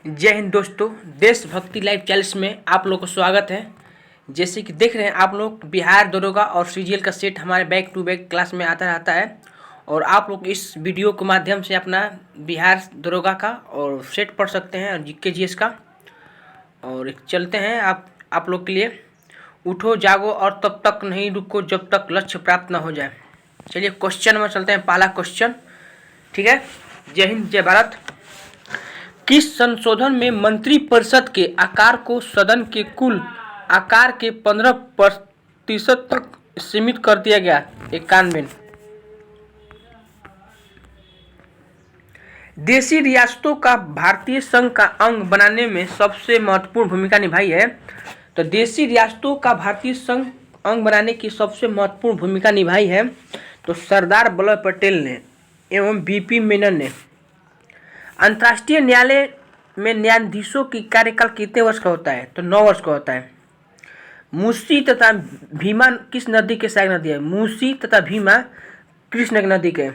जय हिंद दोस्तों, देशभक्ति लाइव चैनल्स में आप लोगों को स्वागत है। जैसे कि देख रहे हैं आप लोग, बिहार दरोगा और सीजीएल का सेट हमारे बैक टू बैक क्लास में आता रहता है और आप लोग इस वीडियो के माध्यम से अपना बिहार दरोगा का और सेट पढ़ सकते हैं और जीके जीएस का। और चलते हैं आप लोग के लिए। उठो जागो और तब तक नहीं रुको जब तक लक्ष्य प्राप्त न हो जाए। चलिए क्वेश्चन में चलते हैं। पहला क्वेश्चन, ठीक है। जय हिंद जय भारत। किस संशोधन में मंत्रिपरिषद के आकार को सदन के कुल आकार के 15% तक सीमित कर दिया गया? 91। देशी रियासतों का भारतीय संघ का अंग बनाने में सबसे महत्वपूर्ण भूमिका निभाई है। तो देशी रियासतों का भारतीय संघ अंग बनाने की सबसे महत्वपूर्ण भूमिका निभाई है तो सरदार वल्लभ पटेल ने एवं बीपी मेनन ने। अंतर्राष्ट्रीय न्यायालय में न्यायाधीशों की कार्यकाल कितने वर्ष का होता है? तो 9 वर्ष का होता है। मूसी तथा भीमा किस नदी के सहायक नदी है? मूसी तथा भीमा कृष्ण नदी के।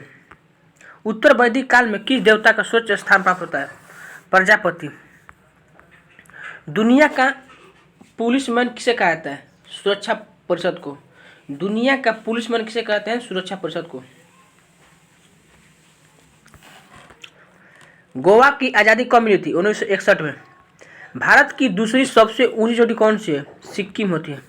उत्तर वैदिक काल में किस देवता का सर्वोच्च स्थान प्राप्त होता है? प्रजापति। दुनिया का पुलिसमैन किसे कहा जाता है? सुरक्षा परिषद को। दुनिया का पुलिसमैन किसे कहते हैं? सुरक्षा परिषद को। गोवा की आज़ादी कब मिली थी? 1961 में। भारत की दूसरी सबसे ऊंची चोटी कौन सी है? सिक्किम होती है।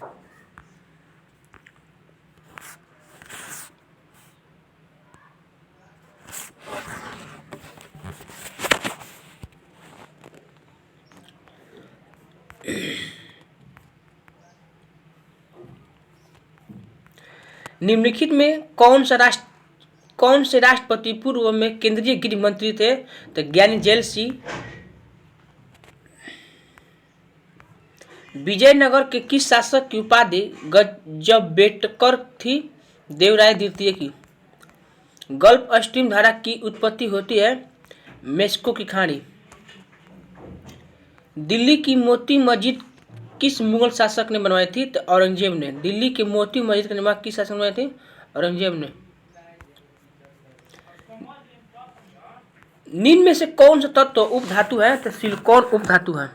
निम्नलिखित में कौन से राष्ट्रपति पूर्व में केंद्रीय गृह मंत्री थे? तो ज्ञानी जेल सिंह। विजयनगर के किस शासक की उपाधि गजबेटकर थी? देवराय द्वितीय की। गल्फ स्ट्रीम धारा की उत्पत्ति होती है मेक्सिको की खाड़ी। दिल्ली की मोती मस्जिद किस मुगल शासक ने बनवाई थी? तो औरंगजेब ने। दिल्ली के मोती मस्जिद का निर्माण किस शासक ने बनवाई थी? औरंगजेब ने। निम्न में से कौन सा तत्व उपधातु है? तो सिलिकॉन उपधातु है।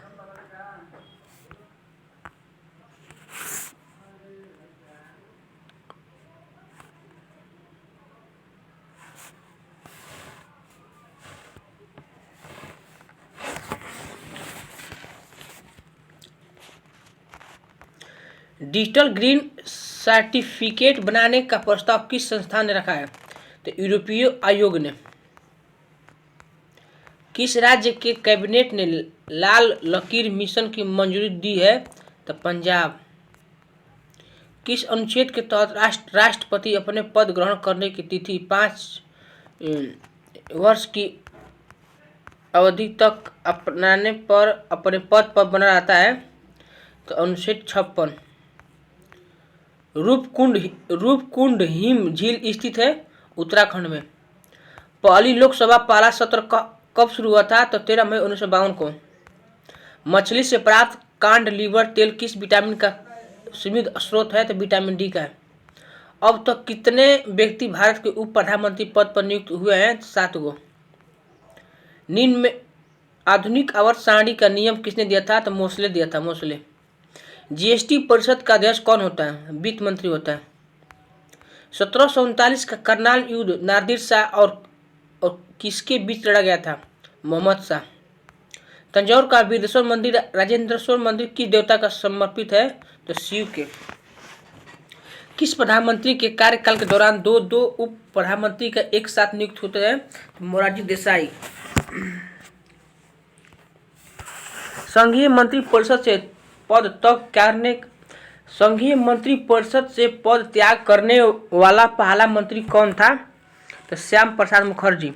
डिजिटल ग्रीन सर्टिफिकेट बनाने का प्रस्ताव किस संस्थान ने रखा है? तो यूरोपीय आयोग ने। किस राज्य के कैबिनेट ने लाल लकीर मिशन की मंजूरी दी है? तो पंजाब। किस अनुच्छेद के तहत राष्ट्रपति अपने पद ग्रहण करने की तिथि 5 वर्ष की अवधि तक अपनाने पर अपने पद पर बना रहता है? तो अनुच्छेद 56। रूपकुंड हिम झील स्थित है उत्तराखंड में। पहली लोकसभा पहला सत्र कब शुरू हुआ था? तो 13 मई 1952 को। मछली से प्राप्त कांड लीवर तेल किस विटामिन का समृद्ध स्रोत है? तो विटामिन डी का है। अब तक कितने व्यक्ति भारत के उप प्रधानमंत्री पद पर नियुक्त हुए हैं? 7 गो। निम्न में आधुनिक आवर्त सारणी का नियम किसने दिया था? तो मोसले दिया था, मोसले। जीएसटी परिषद का अध्यक्ष कौन होता है? वित्त मंत्री होता है। 1739 का करनाल युद्ध नादिर शाह और किसके बीच लड़ा गया था? मोहम्मद शाह। तंजौर का वीरेश्वर मंदिर राजेंद्रेश्वर मंदिर किस देवता का समर्पित है? तो शिव के। किस प्रधानमंत्री के कार्यकाल के दौरान दो उप प्रधानमंत्री का एक साथ नियुक्त होते हैं? तो मोरारजी देसाई। संघीय मंत्रिपरिषद से पद त्याग करने वाला पहला मंत्री कौन था? तो श्याम प्रसाद मुखर्जी।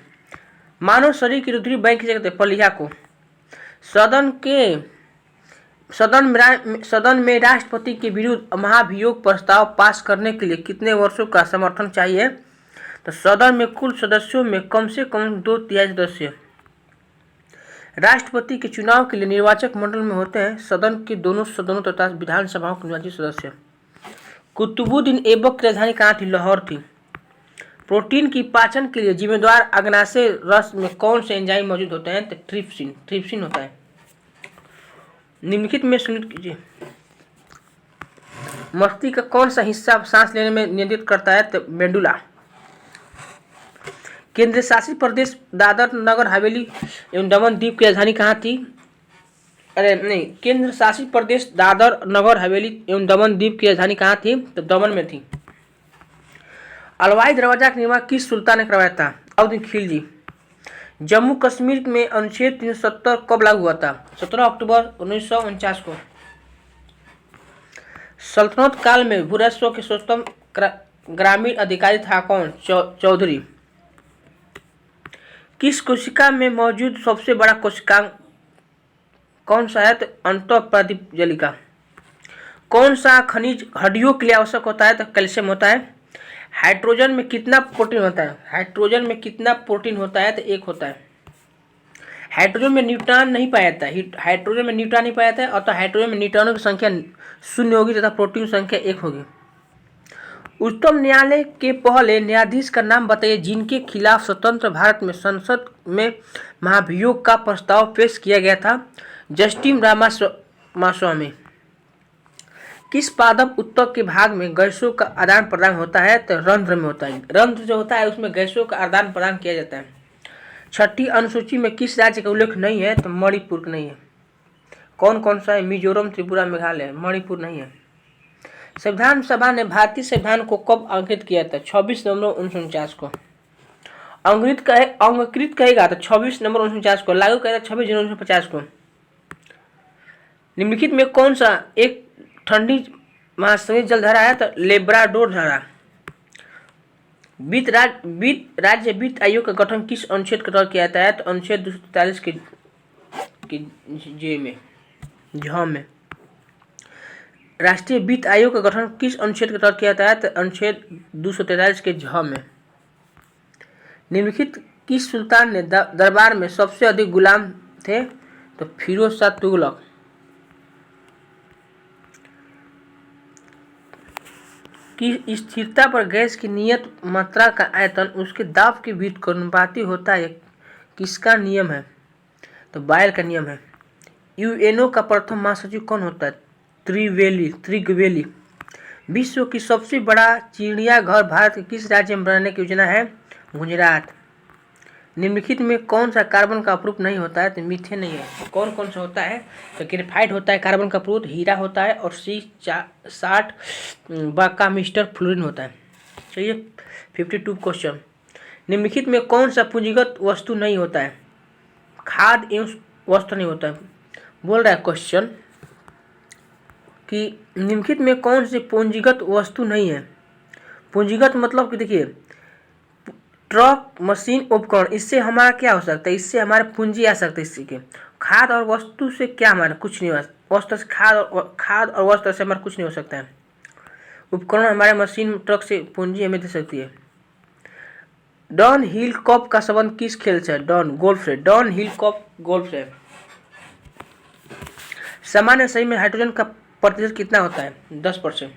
मानव शरीर की रुधिर बैंक किसे कहते हैं? प्लीहा को। सदन में राष्ट्रपति के विरुद्ध महाभियोग प्रस्ताव पास करने के लिए कितने वर्षों का समर्थन चाहिए? तो सदन में कुल सदस्यों में कम से कम 2/3 सदस्य राष्ट्रपति के चुनाव के लिए निर्वाचक मंडल में होते हैं। सदन के दोनों सदनों तथा विधानसभाओं के निर्वाचित सदस्य। कुतुबुद्दीन ऐबक की राजधानी कहाँ थी? लाहौर थी। प्रोटीन की पाचन के लिए जिम्मेदार अग्नाशय रस में कौन से एंजाइम मौजूद होते हैं? तो ट्रिप्सिन होता है। निम्नलिखित में सुनिश्चित कीजिए, मस्तिष्क का कौन सा हिस्सा सांस लेने में नियंत्रित करता है? तो मेडुला। केंद्र शासित प्रदेश दादर नगर हवेली एवं दमन द्वीप की राजधानी कहाँ थी? अरे नहीं, केंद्र शासित प्रदेश दादर नगर हवेली एवं दमन द्वीप की राजधानी कहाँ थी? तो दमन में थी। अलवाई दरवाजा का निर्माण किस सुल्तान ने करवाया था? अलाउद्दीन खिलजी। जम्मू कश्मीर में अनुच्छेद 370 कब लागू हुआ था? 17 अक्टूबर 1949 को। सल्तनत काल में भूराजस्व के सर्वोत्तम ग्रामीण अधिकारी था कौन? चौधरी। किस कोशिका में मौजूद सबसे बड़ा कोशिकांग कौन सा है? तो अंतःप्रादिपजलिका। कौन सा खनिज हड्डियों के लिए आवश्यक होता है? तो कैल्शियम होता है। हाइड्रोजन में कितना प्रोटीन होता है? हाइड्रोजन में कितना प्रोटीन होता है? तो एक होता है। हाइड्रोजन में न्यूट्रॉन नहीं पाया जाता है, हाइड्रोजन में न्यूट्रॉन नहीं पाया जाता है, और तो हाइड्रोजन में न्यूट्रॉनों की संख्या 0 होगी तथा प्रोटीन की संख्या 1 होगी। उच्चतम न्यायालय के पहले न्यायाधीश का नाम बताइए जिनके खिलाफ स्वतंत्र भारत में संसद में महाभियोग का प्रस्ताव पेश किया गया था? जस्टिस रामास्वामी। किस पादप उत्तक के भाग में गैसों का आदान प्रदान होता है? तो रंध्र में होता है। रंध्र जो होता है उसमें गैसों का आदान प्रदान किया जाता है। छठी अनुसूची में किस राज्य का उल्लेख नहीं है? तो मणिपुर नहीं है। कौन कौन सा है? मिजोरम, त्रिपुरा, मेघालय। मणिपुर नहीं है। संविधान सभा ने भारतीय संविधान को कब अंकित किया था? 26 नवंबर 1949 को। अंगीकृत कहेगा तो 26 नवंबर 1949 को। लागू करेगा 26 जनवरी 1950 को। निम्नलिखित में कौन सा एक ठंडी महासागरीय जलधारा है? तो लेब्राडोर धारा। राज्य वित्त आयोग का गठन किस अनुच्छेद के तहत किया जाता है? तो अनुच्छेद 243 के झ में। राष्ट्रीय वित्त आयोग का गठन किस अनुच्छेद के तहत किया जाता है? तो अनुच्छेद 243 के झ में। निम्नलिखित किस सुल्तान ने दरबार में सबसे अधिक गुलाम थे? तो फिरोज शाह तुगलक। कि स्थिरता पर गैस की नियत मात्रा का आयतन उसके दाब के व्युत्क्रमानुपाती होता है, किसका नियम है? तो बायल का नियम है। यूएनओ का प्रथम महासचिव कौन होता है? त्रिगवेली। विश्व की सबसे बड़ा चिड़ियाघर भारत के किस राज्य में बनाने की योजना है? गुजरात। निम्नलिखित में कौन सा कार्बन का अप्रूप नहीं होता है? तो मीथेन नहीं है। कौन कौन सा होता है? तो ग्रेफाइट होता है कार्बन का अप्रूप, हीरा होता है, और C60 का मिस्टर फ्लोरीन होता है। चलिए 52 क्वेश्चन। निम्नलिखित में कौन सा पूंजीगत वस्तु नहीं होता है? खाद्य एवं वस्त्र नहीं होता है। बोल रहा है क्वेश्चन कि निम्नलिखित में कौन सी पूंजीगत वस्तु नहीं है? पूंजीगत मतलब कि देखिए, ट्रक, मशीन, उपकरण, इससे हमारा क्या हो सकता है? इससे हमारे पूंजी आ सकता है। इससे के खाद और वस्तु से क्या हमारा कुछ नहीं हो, वस्त्र से खाद और वस्त्र से हमारा कुछ नहीं हो सकता है। उपकरण हमारे मशीन, ट्रक से पूंजी हमें दे सकती है। डॉन हिल कप का संबंध किस खेल से है? गोल्फ से। डॉन हिल कप गोल्फ से। सामान्य शरीर में हाइड्रोजन का प्रतिशत कितना होता है? 10%।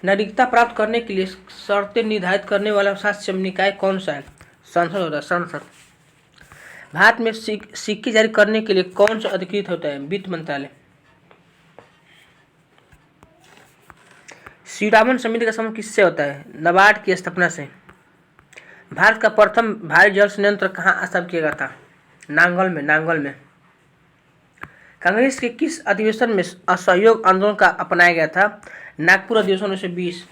नागरिकता प्राप्त करने के लिए शर्तें निर्धारित करने वाला शासन निकाय कौन सा है? संसद होता है। संसद। भारत में सिक्के जारी करने के लिए कौन सा अधिकृत होता है? वित्त मंत्रालय। श्रीरामन समिति का संबंध किससे होता है? नाबार्ड की स्थापना से। भारत का प्रथम भारी जल संयंत्र कहाँ स्थापित किया गया था? नांगल में। कांग्रेस के किस अधिवेशन में असहयोग आंदोलन का अपनाया गया था? नागपुर अधिवेशन 1920।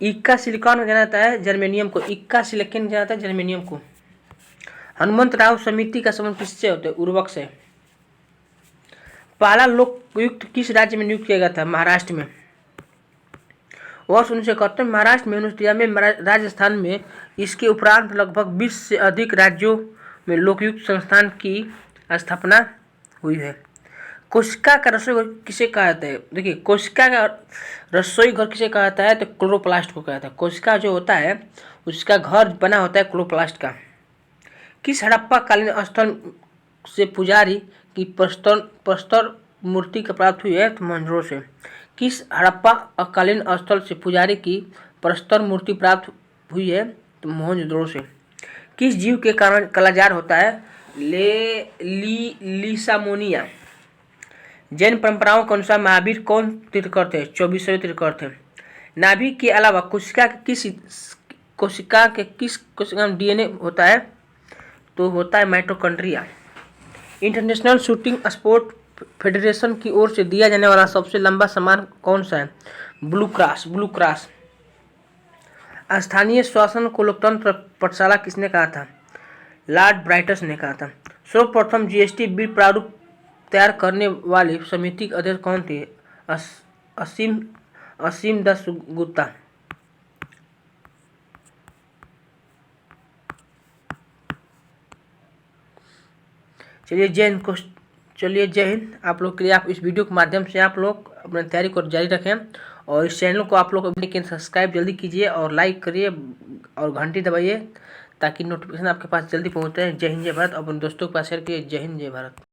इक्का सिलिकॉन को जाना जाता है, जर्मेनियम को। इक्का सिलिकॉन जाना जाता है, जर्मेनियम को। हनुमंतराव समिति का संबंध किससे होता है? उर्वरक से। पहला लोकायुक्त किस राज्य में नियुक्त किया गया था? महाराष्ट्र में। वर्ष 1971 महाराष्ट्र में, 1993 में राजस्थान में। इसके उपरांत लगभग 20 से अधिक राज्यों में लोकायुक्त संस्थान की स्थापना हुई है। कोशिका का रसोई घर किसे कहा जाता है? देखिए, कोशिका का रसोई घर किसे कहा जाता है? तो क्लोरोप्लास्ट को कहा जाता है। कोशिका जो होता है उसका घर बना होता है क्लोरोप्लास्ट का। किस हड़प्पा कालीन स्थल से पुजारी की प्रस्तर मूर्ति का प्राप्त हुई है? तो मोहनजोदड़ो से। किस हड़प्पा कालीन स्थल से पुजारी की प्रस्तर मूर्ति प्राप्त हुई है? तो मोहनजोदड़ो से। किस जीव के कारण कालाजार होता है? लिसामोनिया। जैन परंपराओं के अनुसार महावीर कौन तीर्थकर थे? 24वें तीर्थकर थे। नाभिक के अलावा कोशिका के किस कोशिका में डीएनए होता है? तो होता है mitochondria. International shooting sport federation की ओर से दिया जाने वाला सबसे लंबा सम्मान कौन सा है? Blue cross. स्थानीय शासन को लोकतंत्र पाठशाला किसने कहा था? लॉर्ड ब्राइटस ने कहा था। सर्वप्रथम जीएसटी बिल प्रारूप तैयार करने वाली समिति के अध्यक्ष कौन थे? असीम दासगुप्ता। चलिए जय हिंद। आप लोग के लिए आप इस वीडियो के माध्यम से आप लोग अपनी तैयारी को जारी रखें और इस चैनल को आप लोग लेकिन सब्सक्राइब जल्दी कीजिए और लाइक करिए और घंटी दबाइए ताकि नोटिफिकेशन आपके पास जल्दी पहुंचे। जय हिंद जय भारत। अपने दोस्तों के पास शेयर कीजिए। जय हिंद जय भारत।